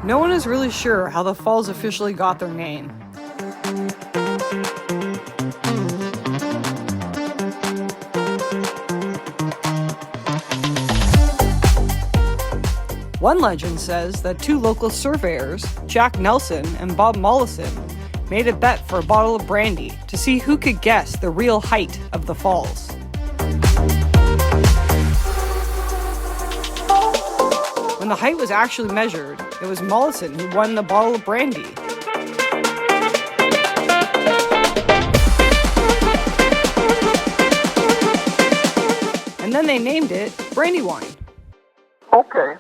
No one is really sure how the falls officially got their name. One legend says that two local surveyors, Jack Nelson and Bob Mollison, made a bet for a bottle of brandy to see who could guess the real height of the falls. When the height was actually measured, it was Mollison who won the bottle of brandy. And then they named it Brandywine. Okay.